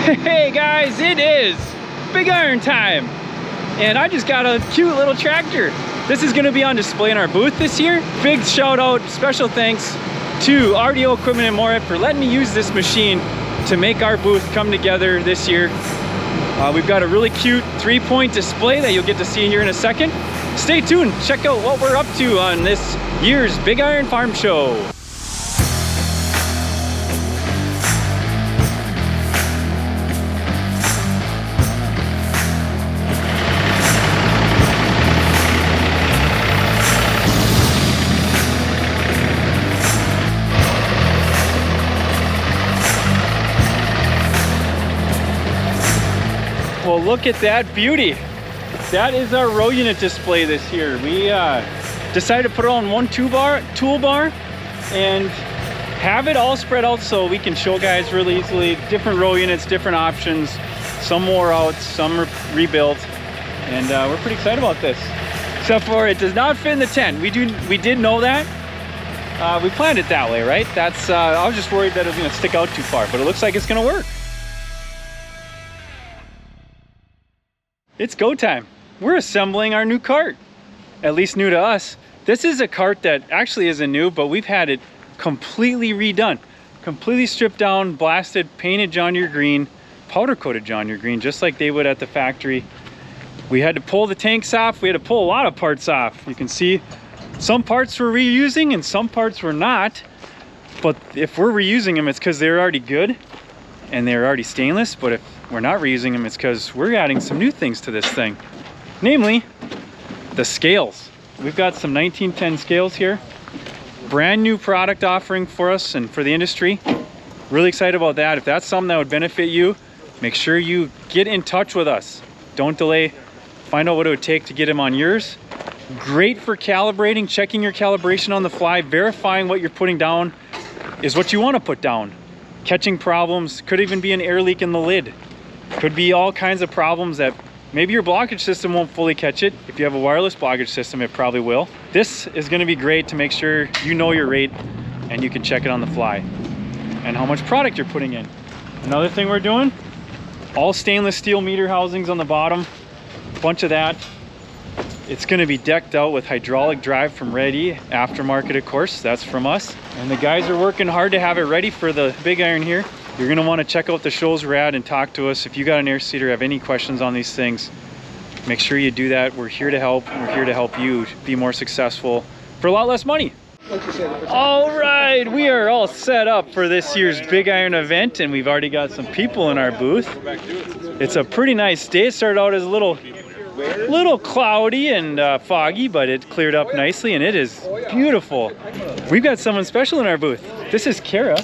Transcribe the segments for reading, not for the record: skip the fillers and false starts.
Hey guys, it is Big Iron time, and I just got a cute little tractor. This is going to be on display in our booth this year. Big shout out, special thanks to RDO Equipment and More for letting me use this machine to make our booth come together this year. We've got a really cute 3-point display that you'll get to see here in a second. Stay tuned, check out what we're up to on this year's Big Iron Farm Show. Well, look at that beauty. That is our row unit display this year. We decided to put it on one toolbar and have it all spread out so we can show guys really easily different row units, different options, some wore out, some rebuilt, and we're pretty excited about this. Except for it does not fit in the tent. We did know that. We planned it that way, right? That's I was just worried that it was going to stick out too far, but it looks like it's going to work. It's go time. We're assembling our new cart, at least new to us. This is a cart that actually isn't new, but we've had it completely redone, completely stripped down, blasted, painted John Deere green, powder coated John Deere green, just like they would at the factory. We had to pull the tanks off. We had to pull a lot of parts off. You can see some parts we're reusing and some parts we're not. But if we're reusing them, it's because they're already good and they're already stainless. But if we're not reusing them, it's because we're adding some new things to this thing. Namely, the scales. We've got some 1910 scales here. Brand new product offering for us and for the industry. Really excited about that. If that's something that would benefit you, make sure you get in touch with us. Don't delay. Find out what it would take to get them on yours. Great for calibrating, checking your calibration on the fly, verifying what you're putting down is what you want to put down. Catching problems, could even be an air leak in the lid. Could be all kinds of problems that maybe your blockage system won't fully catch it. If you have a wireless blockage system, it probably will. This is going to be great to make sure you know your rate and you can check it on the fly and how much product you're putting in. Another thing we're doing, all stainless steel meter housings on the bottom, a bunch of that. It's going to be decked out with hydraulic drive from Ready, aftermarket of course, that's from us. And the guys are working hard to have it ready for the Big Iron here. You're going to want to check out the shows we're at and talk to us. If you got an air seeder, have any questions on these things, make sure you do that. We're here to help. We're here to help you be more successful for a lot less money. All right, we are all set up for this year's Big Iron event, and we've already got some people in our booth. It's a pretty nice day. It started out as a little cloudy and foggy, but it cleared up nicely and it is beautiful. We've got someone special in our booth. This is Kara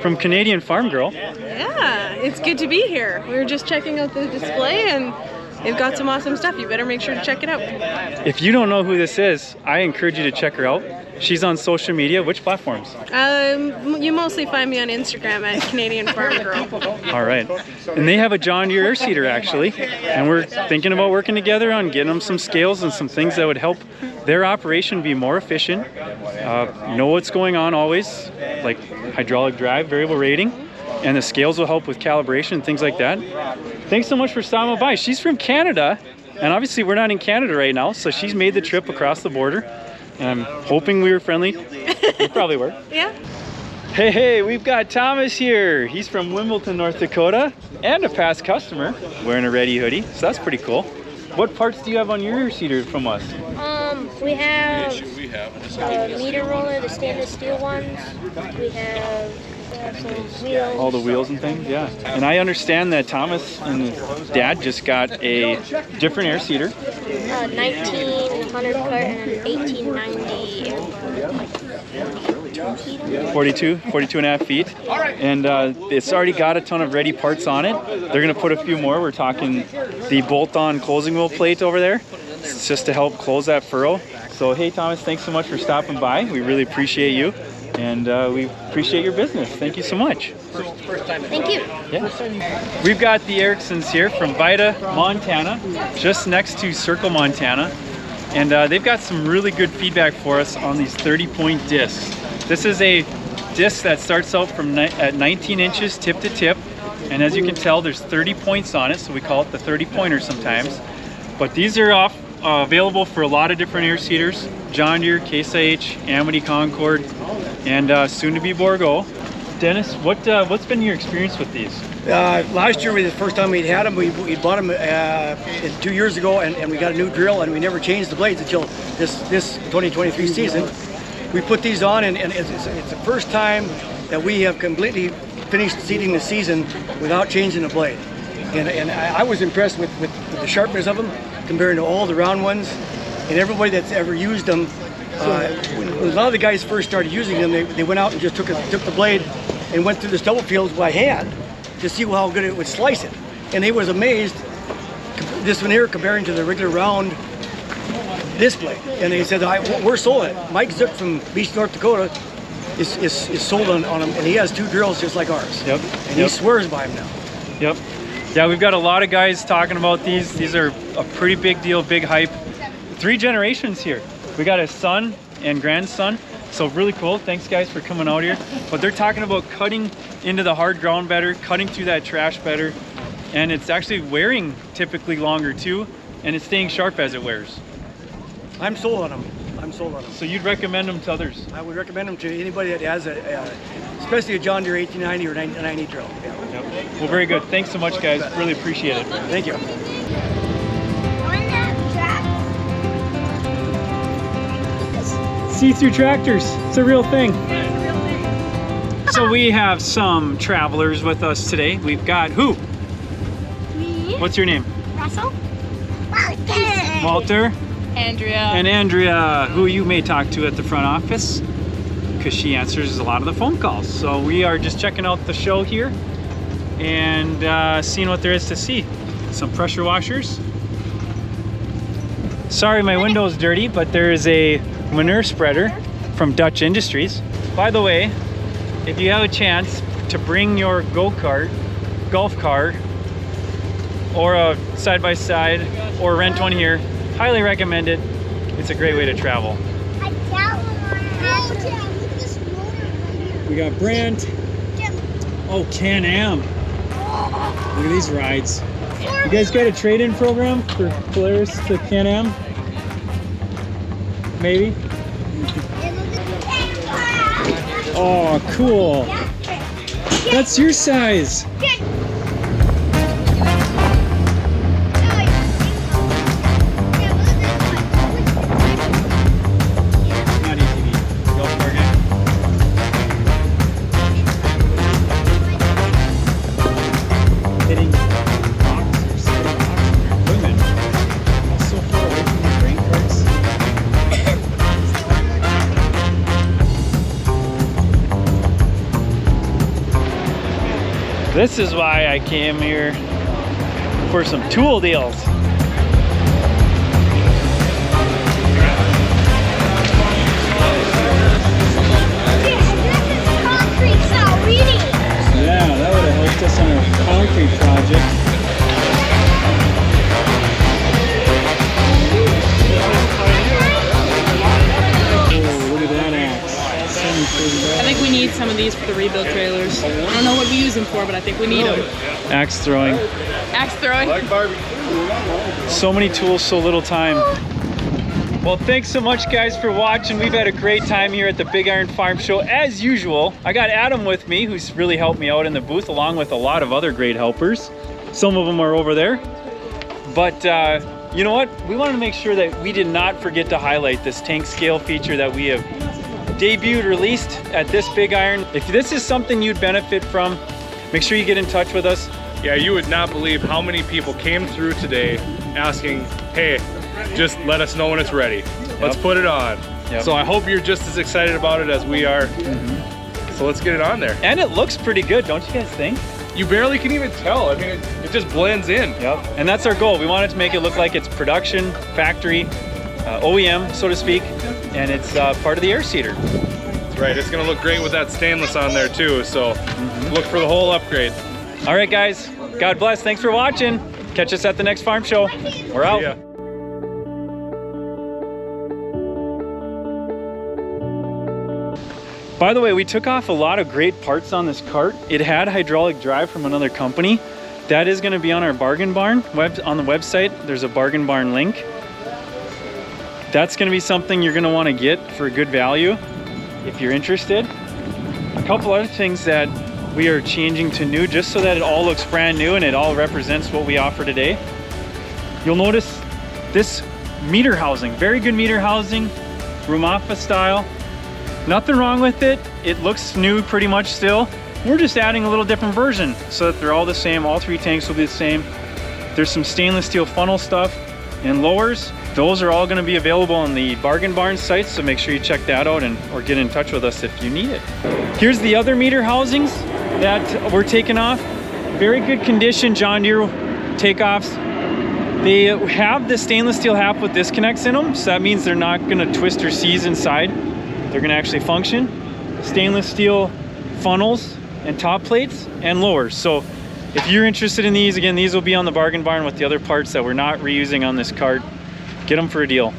from Canadian Farm Girl. Yeah, it's good to be here. We were just checking out the display and they've got some awesome stuff. You better make sure to check it out. If you don't know who this is, I encourage you to check her out. She's on social media. Which platforms? You mostly find me on Instagram at Canadian Farm Girl. All right. And they have a John Deere air seeder actually. And we're thinking about working together on getting them some scales and some things that would help their operation be more efficient. Know what's going on always, like hydraulic drive, variable rating. And the scales will help with calibration and things like that. Thanks so much for stopping by. She's from Canada. And obviously we're not in Canada right now. So she's made the trip across the border. And I'm hoping we were friendly. We probably were. Yeah. Hey, we've got Thomas here. He's from Wimbledon, North Dakota, and a past customer wearing a Ready hoodie. So that's pretty cool. What parts do you have on your air seeder from us? We have the meter roller, the stainless steel ones. We have some wheels. All the wheels and things, yeah. And I understand that Thomas and his dad just got a different air seeder. 1900 cart and 1890. 42 and a half feet. And it's already got a ton of Ready parts on it. They're going to put a few more. We're talking the bolt-on closing wheel plate over there. It's just to help close that furrow. So hey Thomas, thanks so much for stopping by. We really appreciate you. And we appreciate your business. Thank you so much. Thank you. Yeah. We've got the Ericksons here from Vida, Montana, just next to Circle, Montana. And they've got some really good feedback for us on these 30-point discs. This is a disc that starts out from at 19 inches tip to tip. And as you can tell, there's 30 points on it, so we call it the 30-pointer sometimes. But these are available for a lot of different air seeders: John Deere, Case IH, Amity, Concord, and soon to be Bourgault. Dennis, what's been your experience with these? Last year was the first time we'd had them. We bought them 2 years ago, and we got a new drill, and we never changed the blades until this 2023 season. We put these on, and it's the first time that we have completely finished seeding the season without changing the blade. And I was impressed with the sharpness of them compared to all the round ones. And everybody that's ever used them, when a lot of the guys first started using them, they went out and just took the blade and went through the stubble fields by hand to see how good it would slice it. And they was amazed, this one here comparing to the regular round display. And they said, we're sold it. Mike Zook from Beach, North Dakota is sold on them, and he has 2 drills just like ours. Yep. And he swears by them now. Yep. Yeah, we've got a lot of guys talking about these. These are a pretty big deal, big hype. 3 generations here. We got a son and grandson, so really cool. Thanks guys for coming out here. But they're talking about cutting into the hard ground better, cutting through that trash better, and it's actually wearing typically longer too, and it's staying sharp as it wears. I'm sold on them. I'm sold on them. So you'd recommend them to others? I would recommend them to anybody that has especially a John Deere 1890 or 90 drill. Yeah. Yep. Well, very good. Thanks so much, guys. Really appreciate it. Thank you. See-through tractors. It's a real thing. So we have some travelers with us today. We've got who? Me. What's your name? Russell. Walter. Andrea. And Andrea, who you may talk to at the front office, because she answers a lot of the phone calls. So we are just checking out the show here and seeing what there is to see. Some pressure washers. Sorry, my window's dirty, but there is a manure spreader from Dutch Industries. By the way, if you have a chance to bring your go-kart, golf cart, or a side-by-side, or rent one here, highly recommend it. It's a great way to travel. We got Brent. Oh, Can-Am. Look at these rides. You guys got a trade-in program for Polaris to Can-Am? Maybe? Oh, cool. That's your size. This is why I came here, for some tool deals. Yeah, that would have helped us on our concrete project. Oh, look at that axe. I think we need some of these for the rebuild trailers. I don't know what we use them for, but I think we need them. Axe throwing. Axe throwing. So many tools, so little time. Well, thanks so much guys for watching. We've had a great time here at the Big Iron Farm Show as usual. I got Adam with me, who's really helped me out in the booth, along with a lot of other great helpers. Some of them are over there. But you know what? We wanted to make sure that we did not forget to highlight this tank scale feature that we have debuted, released at this Big Iron. If this is something you'd benefit from, make sure you get in touch with us. Yeah, you would not believe how many people came through today asking, hey, just let us know when it's ready. Let's put it on. Yep. So I hope you're just as excited about it as we are. So let's get it on there. And it looks pretty good, don't you guys think? You barely can even tell. I mean, it just blends in. Yep. And that's our goal. We wanted to make it look like it's production, factory, OEM, so to speak, and it's part of the air seeder. That's right. It's going to look great with that stainless on there too. So look for the whole upgrade. All right, guys. God bless. Thanks for watching. Catch us at the next farm show. We're out. See ya. By the way, we took off a lot of great parts on this cart. It had hydraulic drive from another company. That is going to be on our Bargain Barn on the website. There's a Bargain Barn link. That's going to be something you're going to want to get for a good value if you're interested. A couple other things that we are changing to new just so that it all looks brand new and it all represents what we offer today. You'll notice this meter housing, very good meter housing, room office style. Nothing wrong with it. It looks new pretty much still. We're just adding a little different version so that they're all the same. All 3 tanks will be the same. There's some stainless steel funnel stuff and lowers. Those are all going to be available on the Bargain Barn site, so make sure you check that out or get in touch with us if you need it. Here's the other meter housings that we're taking off. Very good condition John Deere takeoffs. They have the stainless steel half with disconnects in them, so that means they're not going to twist or seize inside. They're going to actually function. Stainless steel funnels and top plates and lowers. So if you're interested in these, again, these will be on the Bargain Barn with the other parts that we're not reusing on this cart. Get them for a deal.